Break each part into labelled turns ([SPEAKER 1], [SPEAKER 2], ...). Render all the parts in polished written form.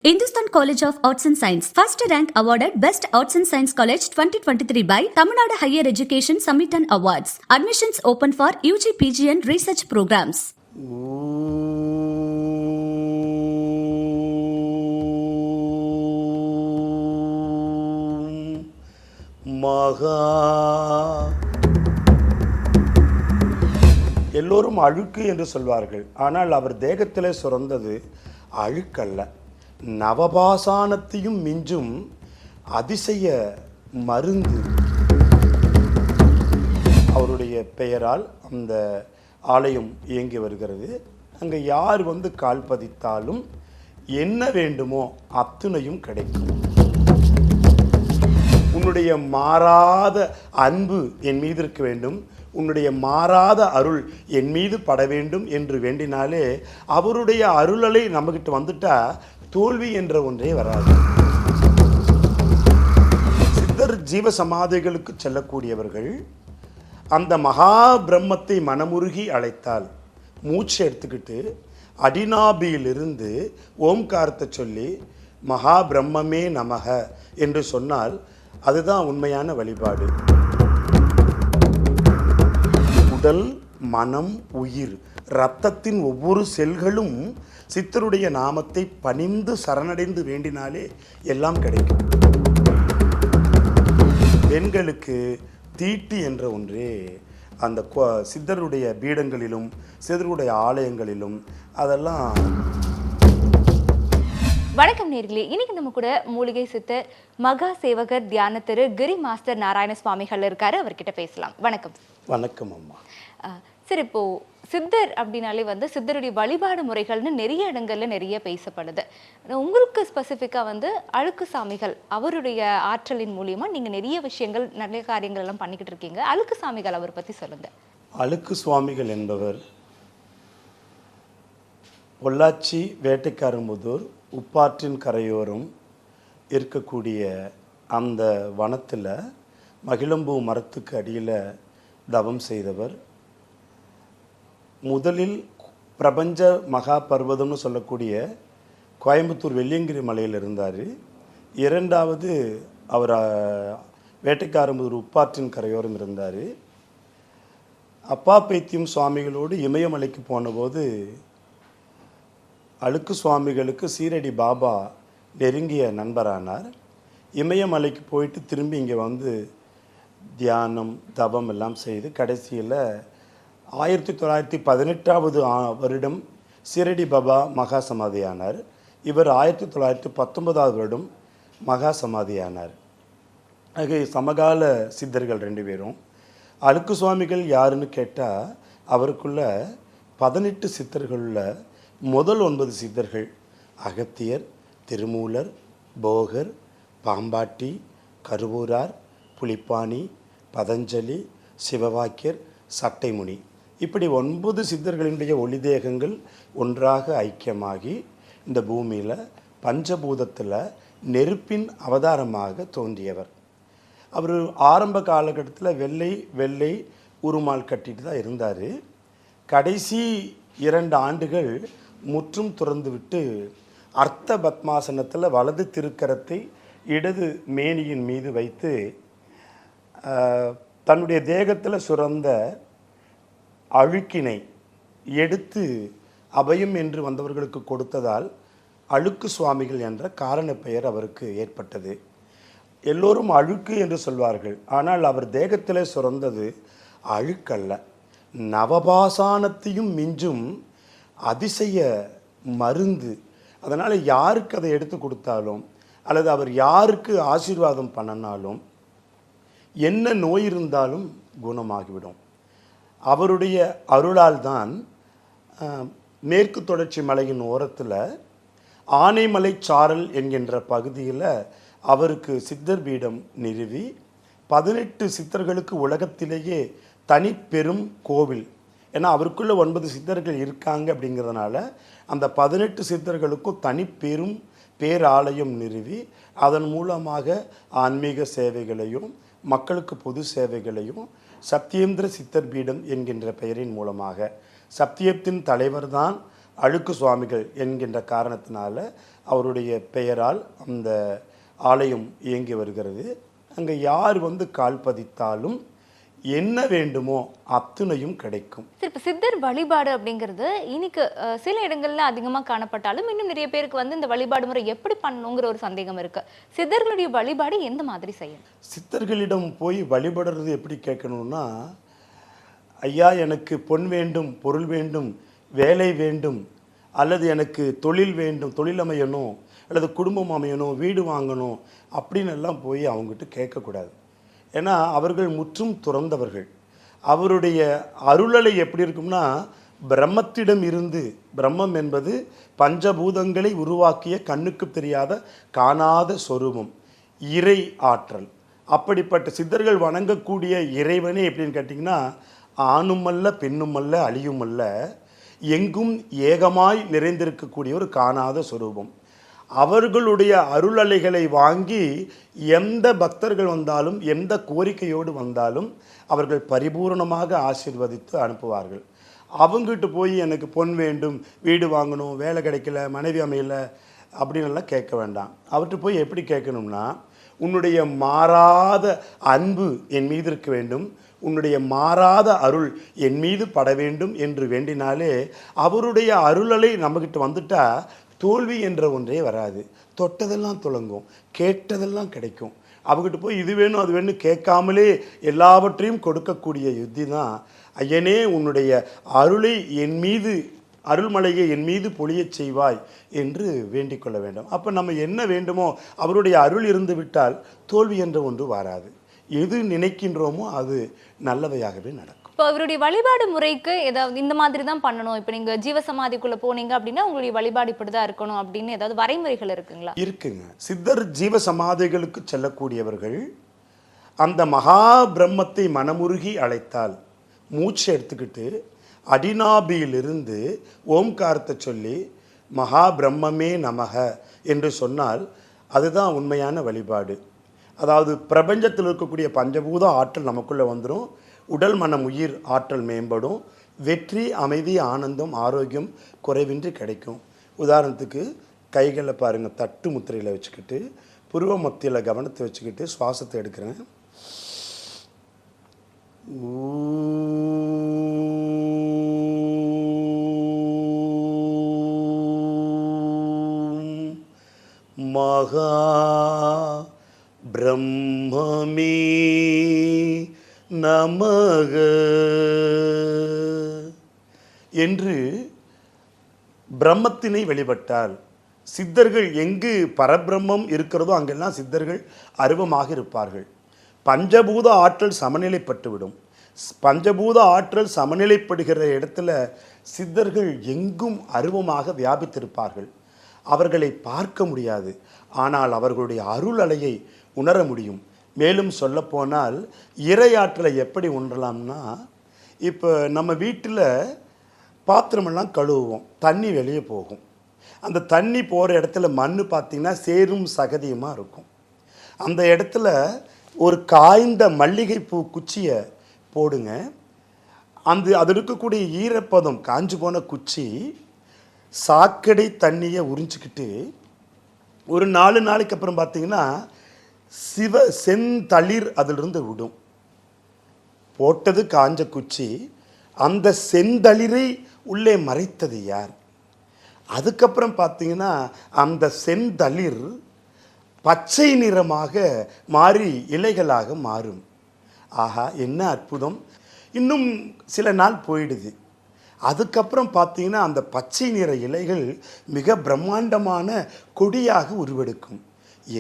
[SPEAKER 1] Hindustan College of Arts and Science first rank awarded Best Arts and Science College 2023 by Tamil Nadu Higher Education Summit and Awards. Admissions open for UG, PG and research programs.
[SPEAKER 2] மகா எல்லோரும் அழுக்கு என்று சொல்வார்கள். ஆனால் அவர் தேகத்திலே சுரந்தது அழுக்கல்ல, நவபாசானத்தையும் மிஞ்சும் அதிசய மருந்து. அவருடைய பெயரால் அந்த ஆலயம் இயங்கி வருகிறது. அங்கே யார் வந்து கால் பதித்தாலும் என்ன வேண்டுமோ அத்துணையும் கிடைக்கும். உன்னுடைய மாறாத அன்பு என் மீது இருக்க வேண்டும், உன்னுடைய மாறாத அருள் என் மீது பட வேண்டும் என்று வேண்டினாலே அவருடைய அருளலை நம்மகிட்ட வந்துட்டா தோல்வி என்ற ஒன்றே வராது. சித்தர் ஜீவ சமாதிகளுக்கு செல்லக்கூடியவர்கள் அந்த மகா பிரம்மத்தை மனமுருகி அழைத்தால் மூச்சு எடுத்துக்கிட்டு அடிநாபியிலிருந்து ஓம்காரத்தை சொல்லி மகா பிரம்மமே நமக என்று சொன்னால் அதுதான் உண்மையான வழிபாடு. உடல், மனம், உயிர், இரத்தத்தின் ஒவ்வொரு செல்களும் சித்தருடைய நாமத்தை பணிந்து சரணடைந்து வேண்டினாலே எல்லாம் கிடைக்கும். பெண்களுக்கு தீட்டு என்ற ஒன்றே அந்த சித்தருடைய பீடங்களிலும் சித்தருடைய ஆலயங்களிலும் அதெல்லாம்.
[SPEAKER 3] வணக்கம் நேர்களே, இன்னைக்கு நம்ம கூட மூலிகை சித்தர் மகா சேவகர் தியான திரு கிரி மாஸ்டர் நாராயண சுவாமிகள் இருக்காரு. அவர்கிட்ட பேசலாம். வணக்கம்.
[SPEAKER 2] வணக்கம் அம்மா.
[SPEAKER 3] சரி, இப்போ சித்தர் அப்படின்னாலே வந்து சித்தருடைய வழிபாடு முறைகள்னு நிறைய இடங்கள்ல நிறைய பேசப்படுது. உங்களுக்கு ஸ்பெசிஃபிக்கா வந்து அழுக்கு சாமிகள் அவருடைய ஆற்றலின் மூலியமா நீங்க நிறைய விஷயங்கள் நிறைய காரியங்கள் எல்லாம் பண்ணிக்கிட்டு இருக்கீங்க. அழுக்கு சாமிகள் அவர் பத்தி சொல்லுங்க.
[SPEAKER 2] அழுக்கு சுவாமிகள் என்பவர் பொள்ளாச்சி வேட்டைக்காரம்புதூர் உப்பாற்றின் கரையோரம் இருக்கக்கூடிய அந்த வனத்தில் மகிழம்பூ மரத்துக்கு அடியில் தவம் செய்தவர். முதலில் பிரபஞ்ச மகா பர்வதம்னு சொல்லக்கூடிய கோயம்புத்தூர் வெள்ளியங்கிரி மலையில் இருந்தார். இரண்டாவது அவர் வேட்டைக்காரம்புதூர் உப்பாற்றின் கரையோரம் இருந்தார். அப்பா பைத்தியம் சுவாமிகளோடு இமயமலைக்கு போனபோது அழுக்கு சுவாமிகளுக்கு சீரடி பாபா நெருங்கிய நண்பரானார். இமயமலைக்கு போயிட்டு திரும்பி இங்கே வந்து தியானம் தவம் எல்லாம் செய்து கடைசியில் 1918 வருடம் சீரடி பாபா மகா சமாதியானார். இவர் 1919 வருடம் மகா சமாதியானார். ஆக சமகால சித்தர்கள் ரெண்டு பேரும். அழுக்கு சுவாமிகள் யாருன்னு கேட்டால் அவருக்குள்ள 18 சித்தர்களில் முதல் 9 சித்தர்கள் அகத்தியர், திருமூலர், போகர், பாம்பாட்டி, கருவூரார், புலிப்பாணி, பதஞ்சலி, சிவவாக்கியர், சட்டைமுனி, இப்படி 9 சித்தர்களினுடைய ஒளிதேகங்கள் ஒன்றாக ஐக்கியமாகி இந்த பூமியில் பஞ்சபூதத்தில் நெருப்பின் அவதாரமாக தோன்றியவர். அவர் ஆரம்ப காலகட்டத்தில் வெள்ளை உருமால் கட்டிட்டு தான் இருந்தார். கடைசி 2 ஆண்டுகள் முற்றும் துறந்துவிட்டு அர்த்த பத்மாசனத்தில் வலது திருக்கரத்தை இடது மேனியின் மீது வைத்து தன்னுடைய தேகத்தில் சுரந்த அழுக்கினை எடுத்து அபயம் என்று வந்தவர்களுக்கு கொடுத்ததால் அழுக்கு சுவாமிகள் என்ற காரண பெயர் அவருக்கு ஏற்பட்டது. எல்லோரும் அழுக்கு என்று சொல்வார்கள். ஆனால் அவர் தேகத்திலே சுரந்தது அழுக்கல்ல, நவபாசானத்தையும் மிஞ்சும் அதிசய மருந்து. அதனால் யாருக்கு அதை எடுத்து கொடுத்தாலும் அல்லது அவர் யாருக்கு ஆசீர்வாதம் பண்ணினாலும் என்ன நோய் இருந்தாலும் குணமாகிவிடும். அவருடைய அருளால் தான் மேற்கு தொடர்ச்சி மலையின் ஓரத்தில் ஆனைமலை சாரல் என்கின்ற பகுதியில் அவருக்கு சித்தர் பீடம் நிறுவி 18 சித்தர்களுக்கு உலகத்திலேயே தனி பெரும் கோவில், ஏன்னா அவருக்குள்ள 9 சித்தர்கள் இருக்காங்க அப்படிங்கிறதுனால அந்த 18 சித்தர்களுக்கும் தனி பெரும் பேராலயம் நிறுவி அதன் மூலமாக ஆன்மீக சேவைகளையும் மக்களுக்கு பொது சேவைகளையும் சத்தியேந்திர சித்தர் பீடம் என்கின்ற பெயரின் மூலமாக, சத்தியத்தின் தலைவர் தான் அழுக்கு சுவாமிகள் என்கின்ற காரணத்தினால அவருடைய பெயரால் அந்த ஆலயம் இயங்கி வருகிறது. அங்கே யார் வந்து கால் பதித்தாலும் என்ன வேண்டுமோ அத்துணையும் கிடைக்கும்.
[SPEAKER 3] இப்போ சித்தர் வழிபாடு அப்படிங்கிறது இன்னைக்கு சில இடங்கள்ல அதிகமாக காணப்பட்டாலும் இன்னும் நிறைய பேருக்கு வந்து இந்த வழிபாடு முறை எப்படி பண்ணணுங்கிற ஒரு சந்தேகம் இருக்கு. சித்தர்களுடைய வழிபாடு எந்த மாதிரி செய்யணும்?
[SPEAKER 2] சித்தர்களிடம் போய் வழிபடுறது எப்படி கேட்கணும்னா, ஐயா எனக்கு பொன் வேண்டும், பொருள் வேண்டும், வேலை வேண்டும், அல்லது எனக்கு தொழில் வேண்டும், தொழில் அமையணும், அல்லது குடும்பம் அமையணும், வீடு வாங்கணும் அப்படின்னு எல்லாம் போய் அவங்ககிட்ட கேட்கக்கூடாது. ஏன்னா அவர்கள் முற்றும் துறந்தவர்கள். அவருடைய அருளலை எப்படி இருக்கும்னா, பிரம்மத்திடம் இருந்து, பிரம்மம் என்பது பஞ்சபூதங்களை உருவாக்கிய கண்ணுக்கு தெரியாத காணாத சொரூபம், இறை ஆற்றல். அப்படிப்பட்ட சித்தர்கள் வணங்கக்கூடிய இறைவனே எப்படின்னு கேட்டிங்கன்னா, ஆணுமல்ல பெண்ணுமல்ல அழியுமல்ல, எங்கும் ஏகமாய் நிறைந்திருக்கக்கூடிய ஒரு காணாத சொரூபம். அவர்களுடைய அருளலைகளை வாங்கி எந்த பக்தர்கள் வந்தாலும், எந்த கோரிக்கையோடு வந்தாலும் அவர்கள் பரிபூர்ணமாக ஆசீர்வதித்து அனுப்புவார்கள். அவங்ககிட்ட போய் எனக்கு பொன் வேண்டும், வீடு வாங்கணும், வேலை கிடைக்கல, மனைவி அமையல அப்படின்னுலாம் கேட்க வேண்டாம். அவர்கிட்ட போய் எப்படி கேட்கணும்னா, உன்னுடைய மாறாத அன்பு என் மீது இருக்க வேண்டும், உன்னுடைய மாறாத அருள் என் மீது பட வேண்டும் என்று வேண்டினாலே அவருடைய அருளலை நம்மக்கிட்ட வந்துட்டா தோல்வி என்ற ஒன்றே வராது. தொட்டதெல்லாம் துலங்கும், கேட்டதெல்லாம் கிடைக்கும். அவங்ககிட்ட போய் இது வேணும் அது வேணும் கேட்காமலே எல்லாவற்றையும் கொடுக்கக்கூடிய யுத்தி தான், ஐயனே உன்னுடைய அருளை என் மீது, அருள்மலையை என் மீது பொழியச் செய்வாய் என்று வேண்டிக் கொள்ள வேண்டும். அப்போ நம்ம என்ன வேண்டுமோ அவருடைய அருள் இருந்து விட்டால் தோல்வி என்ற ஒன்று வராது. எது நினைக்கின்றோமோ அது நல்லவையாகவே நடக்கும்.
[SPEAKER 3] இப்போ அவருடைய வழிபாடு முறைக்கு ஏதாவது இந்த மாதிரி தான் பண்ணணும், இப்போ நீங்க ஜீவசமாதிக்குள்ள போனீங்க அப்படின்னா உங்களுடைய வழிபாடு இப்படிதான் இருக்கணும் அப்படின்னு ஏதாவது வரைமுறைகள் இருக்குங்களா?
[SPEAKER 2] இருக்குங்க. சித்தர் ஜீவசமாதிகளுக்கு செல்லக்கூடியவர்கள் அந்த மகா பிரம்மத்தை மனமுருகி அழைத்தால், மூச்சு எடுத்துக்கிட்டு அடிநாபியிலிருந்து ஓம்காரத்தை சொல்லி மகா பிரம்மமே நமக என்று சொன்னால் அதுதான் உண்மையான வழிபாடு. அதாவது பிரபஞ்சத்தில் இருக்கக்கூடிய பஞ்சபூத ஆற்றல் நமக்குள்ளே வந்துடும், உடல் மனம் உயிர் ஆற்றல் மேம்படும், வெற்றி அமைதி ஆனந்தம் ஆரோக்கியம் குறைவின்றி கிடைக்கும். உதாரணத்துக்கு கைகளை பாருங்கள், தட்டு முத்திரையில் வச்சுக்கிட்டு புருவ மத்தியில் கவனத்தை வச்சுக்கிட்டு சுவாசத்தை எடுக்கிறேன். மகா பிரம்மமே நமக என்று பிரம்மத்தினை வழிபட்டால், சித்தர்கள் எங்கு பரபிரம்மம் இருக்கிறதோ அங்கெல்லாம் சித்தர்கள் அருவமாக இருப்பார்கள். பஞ்சபூத ஆற்றல் சமநிலைப்பட்டுவிடும். பஞ்சபூத ஆற்றல் சமநிலைப்படுகிற இடத்துல சித்தர்கள் எங்கும் அருவமாக வியாபித்திருப்பார்கள். அவர்களை பார்க்க முடியாது, ஆனால் அவர்களுடைய அருள் அலையை உணர முடியும். மேலும் சொல்லப்போனால் இறையாற்றலை எப்படி உணரலாம்னா, இப்போ நம்ம வீட்டில் பாத்திரமெல்லாம் கழுவுவோம், தண்ணி வெளியே போகும். அந்த தண்ணி போகிற இடத்துல மண் பார்த்திங்கன்னா சேரும் சகதியுமாக இருக்கும். அந்த இடத்துல ஒரு காய்ந்த மல்லிகைப்பூ குச்சியை போடுங்க, அது இருக்கக்கூடிய ஈரப்பதம் காஞ்சு போன குச்சி சாக்கடை தண்ணியை உறிஞ்சிக்கிட்டு ஒரு 4 நாளைக்கு அப்புறம் பார்த்திங்கன்னா செந்தளிர் அதிலிருந்து விடும். போட்டது காஞ்ச குச்சி, அந்த செந்தளிரை உள்ளே மறைத்தது யார்? அதுக்கப்புறம் பார்த்திங்கன்னா அந்த செந்தளிர் பச்சை நிறமாக மாறி இலைகளாக மாறும். ஆஹா, என்ன அற்புதம்! இன்னும் சில நாள் போயிடுது. அதுக்கப்புறம் பார்த்தீங்கன்னா அந்த பச்சை நிற இலைகள் மிக பிரம்மாண்டமான கொடியாக உருவெடுக்கும்.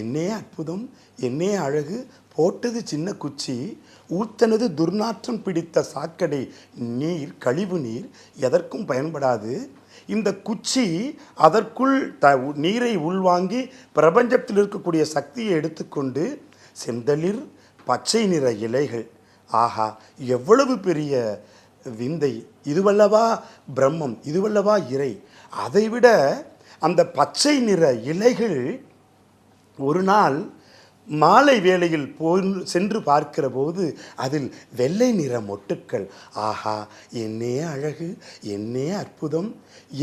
[SPEAKER 2] என்னே அற்புதம், என்னே அழகு! போட்டது சின்ன குச்சி, ஊத்தனது துர்நாற்றம் பிடித்த சாக்கடை நீர், கழிவு நீர், எதற்கும் பயன்படாது. இந்த குச்சி அதற்குள் நீரை உள்வாங்கி பிரபஞ்சத்தில் இருக்கக்கூடிய சக்தியை எடுத்துக்கொண்டு செந்தளிர் பச்சை நிற இலைகள். ஆஹா, எவ்வளவு பெரிய விந்தை! இதுவல்லவா பிரம்மம், இதுவல்லவா இறை! அதைவிட அந்த பச்சை நிற இலைகள் ஒரு நாள் மாலை வேளையில் சென்று பார்க்கிற போது அதில் வெள்ளை நிற மொட்டுக்கள். ஆஹா, என்னே அழகு, என்னே அற்புதம்,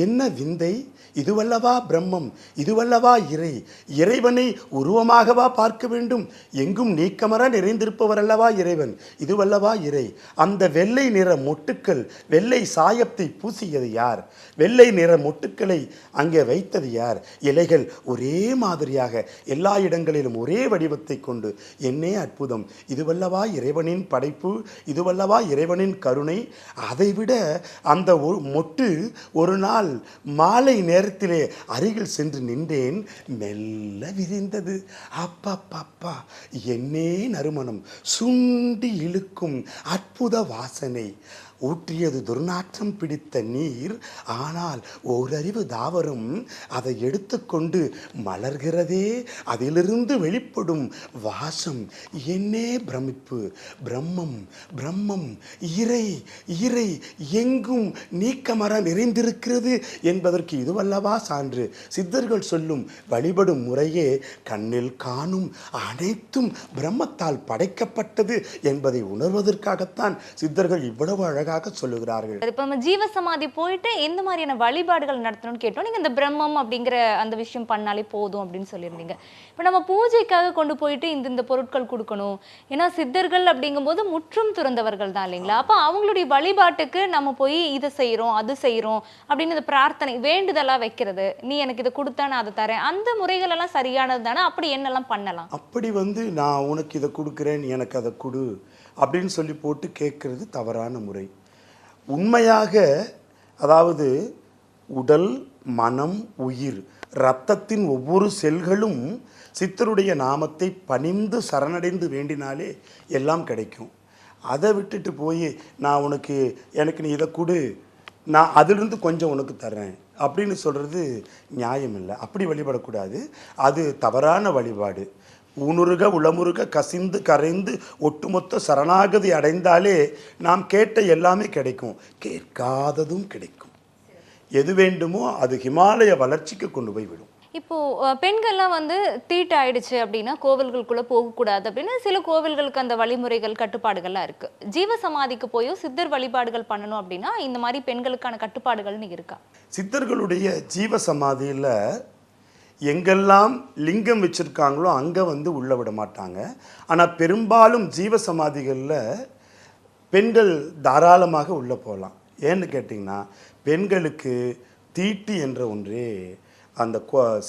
[SPEAKER 2] என்ன விந்தை, இதுவல்லவா பிரம்மம், இதுவல்லவா இறை, இறைவனை உருவமாகவா பார்க்க வேண்டும், எங்கும் நீக்கமர நிறைந்திருப்பவர் அல்லவா இறைவன், இதுவல்லவா இறை. அந்த வெள்ளை நிற மொட்டுக்கள், வெள்ளை சாயத்தை பூசியது யார், வெள்ளை நிற மொட்டுக்களை அங்கே வைத்தது யார், இலைகள் ஒரே மாதிரியாக எல்லா இடங்களிலும் ஒரே வடிவத்தை கொண்டு, என்னே அற்புதம், இதுவல்லவா இறைவனின் படைப்பு, இதுவல்லவா இறைவனின் கருணை. அதைவிட அந்த மொட்டு ஒரு நாள் மாலை நேரத்திலே அருகில் சென்று நின்றேன், மெல்ல விரிந்தது. அப்பா, என்னே நறுமணம், சுண்டி இழுக்கும் அற்புத வாசனை. ஊற்றியது துர்நாற்றம் பிடித்த நீர், ஆனால் ஓரறிவு தாவரம் அதை எடுத்துக்கொண்டு மலர்கிறதே, அதிலிருந்து வெளிப்படும் வாசம். என்னே பிரமிப்பு, பிரம்மம், பிரம்மம், இறை, இறை எங்கும் நீக்கமர நிறைந்திருக்கிறது என்பதற்கு இதுவல்லவா சான்று. சித்தர்கள் சொல்லும் வழிபடும் முறையே கண்ணில் காணும் அனைத்தும் பிரம்மத்தால் படைக்கப்பட்டது என்பதை உணர்வதற்காகத்தான் சித்தர்கள் இவ்வளவு அழகாக சொல்லுகிறார்கள்.
[SPEAKER 3] இப்ப நம்ம ஜீவசமாதி போயிட்டு எந்த மாதிரியான வழிபாடுகள் நடத்தணும்னு கேட்டோம். நீங்க இந்த பிரம்மம் அப்படிங்கிற அந்த விஷயம் பண்ணாலே போதும் அப்படின்னு சொல்லியிருந்தீங்க. இப்ப நம்ம பூஜைக்காக கொண்டு போயிட்டு இந்த பொருட்கள் கொடுக்கணும், ஏன்னா சித்தர்கள் அப்படிங்கும்போது முற்றும் துறந்தவர்கள் தான் இல்லைங்களா. அப்ப அவங்களுடைய வழிபாட்டுக்கு நம்ம போய் இதை செய்யறோம் அது செய்யறோம் அப்படின்னு இந்த பிரார்த்தனை வேண்டுதலா வைக்கிறது, நீ எனக்கு இதை கொடுத்தா நான் அதை தரேன், அந்த முறைகள் எல்லாம் சரியானது தானே? அப்படி என்னெல்லாம் பண்ணலாம்?
[SPEAKER 2] அப்படி நான் உனக்கு இதை கொடுக்குறேன், நீ எனக்கு அதை கொடு அப்படின்னு சொல்லி போட்டு கேட்கறது தவறான முறை. உண்மையாக, அதாவது உடல், மனம், உயிர், இரத்தத்தின் ஒவ்வொரு செல்களும் சித்தருடைய நாமத்தை பணிந்து சரணடைந்து வேண்டினாலே எல்லாம் கிடைக்கும். அதை விட்டுட்டு போய் நான் எனக்கு நீ இதை கொடு, நான் அதிலிருந்து கொஞ்சம் உனக்கு தர்றேன் அப்படின்னு சொல்கிறது நியாயம் இல்லை. அப்படி வழிபடக்கூடாது, அது தவறான வழிபாடு. ஊனுருக உளமுருக கசிந்து கரைந்து ஒட்டுமொத்த சரணாகதி அடைந்தாலே நாம் கேட்ட எல்லாமே கிடைக்கும், கேட்காததும் கிடைக்கும். எது வேண்டுமோ அது ஹிமாலய வளர்ச்சிக்கு கொண்டு போய் விடும்.
[SPEAKER 3] இப்போ பெண்கள்லாம் தீட்டு ஆயிடுச்சு அப்படின்னா கோவில்களுக்குள்ள போகக்கூடாது அப்படின்னு சில கோவில்களுக்கு அந்த வழிமுறைகள் கட்டுப்பாடுகள்லாம் இருக்கு. ஜீவசமாதிக்கு போயோ சித்தர் வழிபாடுகள் பண்ணணும் அப்படின்னா இந்த மாதிரி பெண்களுக்கான கட்டுப்பாடுகள்னு இருக்கா?
[SPEAKER 2] சித்தர்களுடைய ஜீவசமாதியில் எங்கெல்லாம் லிங்கம் வச்சுருக்காங்களோ அங்கே உள்ளே விட மாட்டாங்க. ஆனால் பெரும்பாலும் ஜீவசமாதிகளில் பெண்கள் தாராளமாக உள்ளே போகலாம். ஏன்னு கேட்டிங்கன்னா, பெண்களுக்கு தீட்டு என்ற ஒன்றே அந்த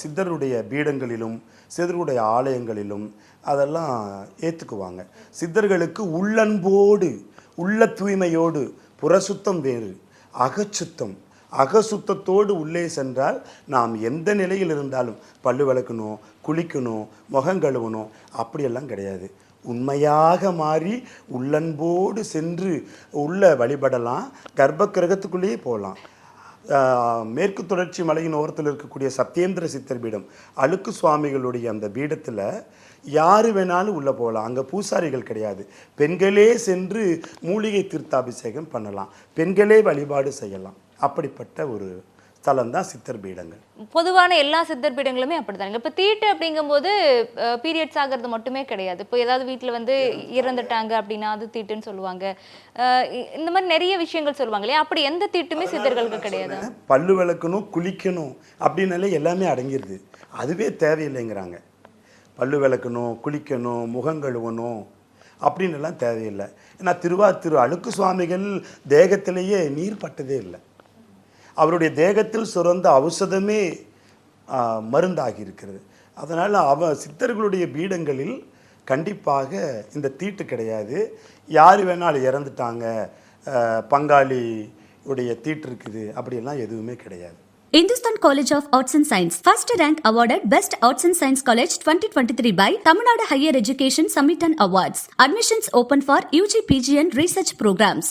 [SPEAKER 2] சித்தருடைய பீடங்களிலும் சித்தருடைய ஆலயங்களிலும் அதெல்லாம் ஏற்றுக்குவாங்க. சித்தர்களுக்கு உள்ளன்போடு உள்ள தூய்மையோடு புறசுத்தம் வேறு, அகச்சுத்தம். அகசுத்தத்தோடு உள்ளே சென்றால் நாம் எந்த நிலையில் இருந்தாலும் பல்லு விளக்கணும், குளிக்கணும், முகம் கழுவணும் அப்படியெல்லாம் கிடையாது. உண்மையாக மாறி உள்ளன்போடு சென்று உள்ள வழிபடலாம். கர்ப்ப கிரகத்துக்குள்ளேயே போகலாம். மேற்கு தொடர்ச்சி மலையின் ஓரத்தில் இருக்கக்கூடிய சத்யேந்திர சித்தர் பீடம், அழுக்கு சுவாமிகளுடைய அந்த பீடத்தில் யார் வேணாலும் உள்ளே போகலாம். அங்கே பூசாரிகள் கிடையாது. பெண்களே சென்று மூலிகை தீர்த்தாபிஷேகம் பண்ணலாம், பெண்களே வழிபாடு செய்யலாம். அப்படிப்பட்ட ஒரு ஸ்தலம் தான் சித்தர் பீடங்கள்.
[SPEAKER 3] பொதுவான எல்லா சித்தர் பீடங்களுமே அப்படித்தாங்க. இப்போ தீட்டு அப்படிங்கும்போது பீரியட்ஸ் ஆகிறது மட்டுமே கிடையாது. இப்போ ஏதாவது வீட்டில் இறந்துட்டாங்க அப்படின்னா அது தீட்டுன்னு சொல்லுவாங்க. இந்த மாதிரி நிறைய விஷயங்கள் சொல்லுவாங்க இல்லையா? அப்படி எந்த தீட்டுமே சித்தர்களுக்கு கிடையாது.
[SPEAKER 2] பல்லு விளக்கணும், குளிக்கணும் அப்படின்னாலே எல்லாமே அடங்கிடுது. அதுவே தேவையில்லைங்கிறாங்க. பல்லு விளக்கணும், குளிக்கணும், முகம் கழுவணும் அப்படின்னு எல்லாம் தேவையில்லை. ஏன்னா திரு அழுக்கு சுவாமிகள் தேகத்திலேயே நீர் பட்டதே இல்லை. அவருடைய தேகத்தில் சுரந்த ஔஷதமே மருந்தாகி இருக்கிறது. அதனால் சித்தர்களுடைய பீடங்களில் கண்டிப்பாக இந்த தீட்டு கிடையாது. யார் வேணாலும் இறந்துட்டாங்க, பங்காளி உடைய தீட்டு இருக்குது அப்படியெல்லாம் எதுவுமே கிடையாது.
[SPEAKER 1] Hindustan College of Arts and Science first rank awarded Best Arts and Science College 2023 by Tamil Nadu Higher Education Summit and Awards. Admissions open for UG, PG and research programs.